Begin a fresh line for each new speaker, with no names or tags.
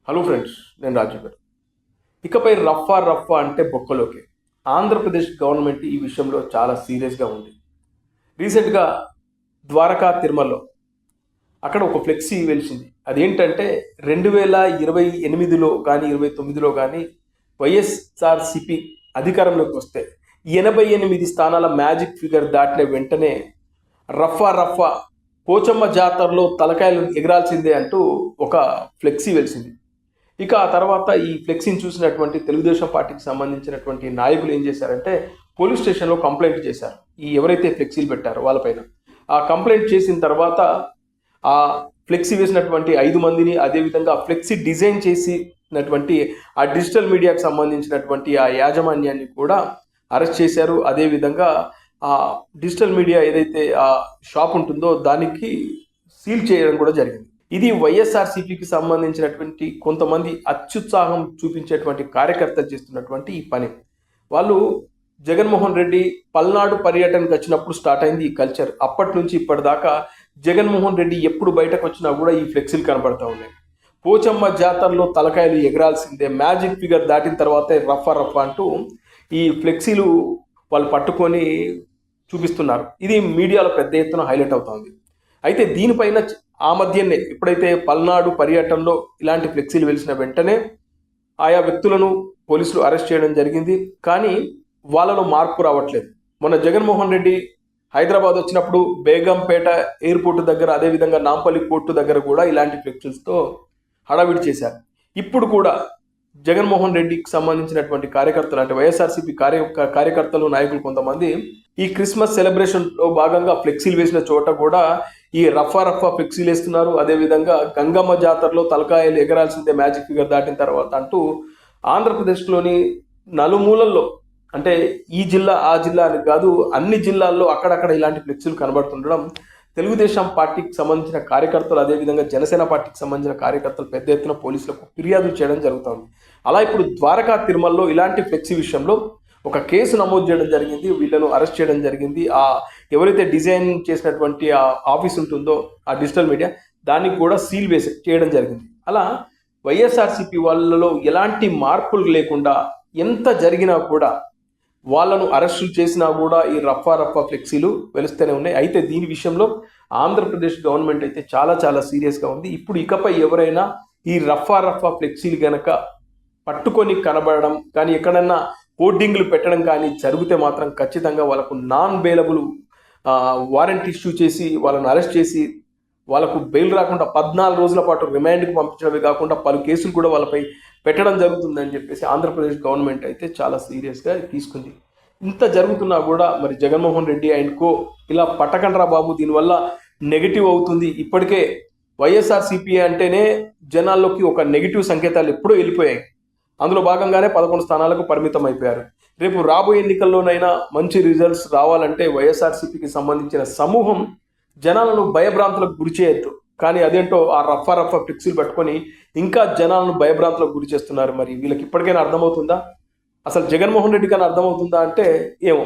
Hello friends, నేను రాజీవ్ గారు. ఇకపై రఫా అంటే బొక్కలోకే. ఆంధ్రప్రదేశ్ గవర్నమెంట్ ఈ విషయంలో చాలా సీరియస్గా ఉంది. రీసెంట్గా ద్వారకా తిరుమలలో అక్కడ ఒక ఫ్లెక్సీ వెలిసింది. అదేంటంటే 2028లో కానీ 29లో కానీ వైఎస్ఆర్సిపి అధికారంలోకి వస్తే 88 స్థానాల మ్యాజిక్ ఫిగర్ దాటిన వెంటనే రఫా పోచమ్మ జాతరలో తలకాయలు ఎగరాల్సిందే అంటూ ఒక ఫ్లెక్సీ వెలిసింది. ఇక ఆ తర్వాత ఈ ఫ్లెక్సీని చూసినటువంటి తెలుగుదేశం పార్టీకి సంబంధించినటువంటి నాయకులు ఏం చేశారంటే పోలీస్ స్టేషన్లో కంప్లైంట్ చేశారు. ఈ ఎవరైతే ఫ్లెక్సీలు పెట్టారో వాళ్ళపైన ఆ కంప్లైంట్ చేసిన తర్వాత ఆ ఫ్లెక్సీ వేసినటువంటి 5 మందిని, అదేవిధంగా ఫ్లెక్సీ డిజైన్ చేసినటువంటి ఆ డిజిటల్ మీడియాకు సంబంధించినటువంటి ఆ యాజమాన్యాన్ని కూడా అరెస్ట్ చేశారు. అదేవిధంగా ఆ డిజిటల్ మీడియా ఏదైతే ఆ షాప్ ఉంటుందో దానికి సీల్ చేయడం కూడా జరిగింది. ఇది వైఎస్ఆర్సీపీకి సంబంధించినటువంటి కొంతమంది అత్యుత్సాహం చూపించేటువంటి కార్యకర్తలు చేస్తున్నటువంటి ఈ పని. వాళ్ళు జగన్మోహన్ రెడ్డి పల్నాడు పర్యటనకు వచ్చినప్పుడు స్టార్ట్ అయింది ఈ కల్చర్. అప్పటి నుంచి ఇప్పటిదాకా జగన్మోహన్ రెడ్డి ఎప్పుడు బయటకు వచ్చినా కూడా ఈ ఫ్లెక్సీలు కనబడతా ఉన్నాయి. పోచమ్మ జాతరలో తలకాయలు ఎగరాల్సిందే, మ్యాజిక్ ఫిగర్ దాటిన తర్వాతే రఫా అంటూ ఈ ఫ్లెక్సీలు వాళ్ళు పట్టుకొని చూపిస్తున్నారు. ఇది మీడియాలో పెద్ద ఎత్తున హైలైట్ అవుతుంది. అయితే దీనిపైన ఆ మధ్యనే ఎప్పుడైతే పల్నాడు పర్యటనలో ఇలాంటి ఫ్లెక్సీలు వెలిసిన వెంటనే ఆయా వ్యక్తులను పోలీసులు అరెస్ట్ చేయడం జరిగింది. కానీ వాళ్ళలో మార్పు రావట్లేదు. మొన్న జగన్మోహన్ రెడ్డి హైదరాబాద్ వచ్చినప్పుడు బేగంపేట ఎయిర్పోర్ట్ దగ్గర, అదేవిధంగా నాంపల్లి కోర్టు దగ్గర కూడా ఇలాంటి ఫ్లెక్సీలతో హడావిడి చేశారు. ఇప్పుడు కూడా జగన్మోహన్ రెడ్డికి సంబంధించినటువంటి కార్యకర్తలు, అంటే వైఎస్ఆర్సీపీ కార్యకర్తలు, నాయకులు కొంతమంది ఈ క్రిస్మస్ సెలబ్రేషన్లో భాగంగా ఫ్లెక్సీలు వేసిన చోట కూడా ఈ రఫా ఫ్లెక్సీలు వేస్తున్నారు. అదేవిధంగా గంగమ్మ జాతరలో తలకాయలు ఎగరాల్సిందే మ్యాజిక్ ఫిగర్ దాటిన తర్వాత అంటూ ఆంధ్రప్రదేశ్లోని నలుమూలల్లో, అంటే ఈ జిల్లా ఆ జిల్లా అని కాదు, అన్ని జిల్లాల్లో అక్కడక్కడ ఇలాంటి ఫ్లెక్సీలు కనబడుతుండడం తెలుగుదేశం పార్టీకి సంబంధించిన కార్యకర్తలు, అదేవిధంగా జనసేన పార్టీకి సంబంధించిన కార్యకర్తలు పెద్ద ఎత్తున పోలీసులకు ఫిర్యాదులు చేయడం జరుగుతుంది. అలా ఇప్పుడు ద్వారకా తిరుమలలో ఇలాంటి ఫ్లెక్సీ విషయంలో ఒక కేసు నమోదు చేయడం జరిగింది. వీళ్ళను అరెస్ట్ చేయడం జరిగింది. ఆ ఎవరైతే డిజైన్ చేసినటువంటి ఆ ఆఫీస్ ఉంటుందో ఆ డిజిటల్ మీడియా, దానికి కూడా సీల్ వేసి చేయడం జరిగింది. అలా వైఎస్ఆర్సీపీ వాళ్ళలో ఎలాంటి మార్పులు లేకుండా ఎంత జరిగినా కూడా వాళ్ళను అరెస్టులు చేసినా కూడా ఈ రఫా ఫ్లెక్సీలు వెలుస్తూనే ఉన్నాయి. అయితే దీని విషయంలో ఆంధ్రప్రదేశ్ గవర్నమెంట్ అయితే చాలా సీరియస్గా ఉంది. ఇప్పుడు ఇకపై ఎవరైనా ఈ రఫా ఫ్లెక్సీలు గనక పట్టుకొని కనబడడం కానీ, ఎక్కడన్నా హోర్డింగ్లు పెట్టడం కానీ జరిగితే మాత్రం ఖచ్చితంగా వాళ్ళకు నాన్ బెయిలబుల్ వారెంట్ ఇష్యూ చేసి వాళ్ళను అరెస్ట్ చేసి వాళ్ళకు బెయిల్ రాకుండా 14 రోజుల పాటు రిమాండ్కి పంపించడమే కాకుండా పలు కేసులు కూడా వాళ్ళపై పెట్టడం జరుగుతుందని చెప్పేసి ఆంధ్రప్రదేశ్ గవర్నమెంట్ అయితే చాలా సీరియస్గా తీసుకుంది. ఇంత జరుగుతున్నా కూడా మరి జగన్మోహన్ రెడ్డి ఆయనకో ఇలా పట్టకండ్రా బాబు, దీనివల్ల నెగిటివ్ అవుతుంది. ఇప్పటికే వైఎస్ఆర్సీపీ అంటేనే జనాల్లోకి ఒక నెగిటివ్ సంకేతాలు ఎప్పుడూ వెళ్ళిపోయాయి. అందులో భాగంగానే 11 స్థానాలకు పరిమితం అయిపోయారు. రేపు రాబోయే ఎన్నికల్లోనైనా మంచి రిజల్ట్స్ రావాలంటే వైఎస్ఆర్సీపీకి సంబంధించిన సమూహం జనాలను భయభ్రాంతులకు గురి చేయొద్దు. కానీ అదేంటో ఆ రఫా ఫ్లెక్సీలు పట్టుకొని ఇంకా జనాలను భయభ్రాంతులకు గురి చేస్తున్నారు. మరి వీళ్ళకి ఇప్పటికైనా అర్థమవుతుందా? అసలు జగన్మోహన్ రెడ్డి కన్నా అర్థమవుతుందా అంటే ఏమో.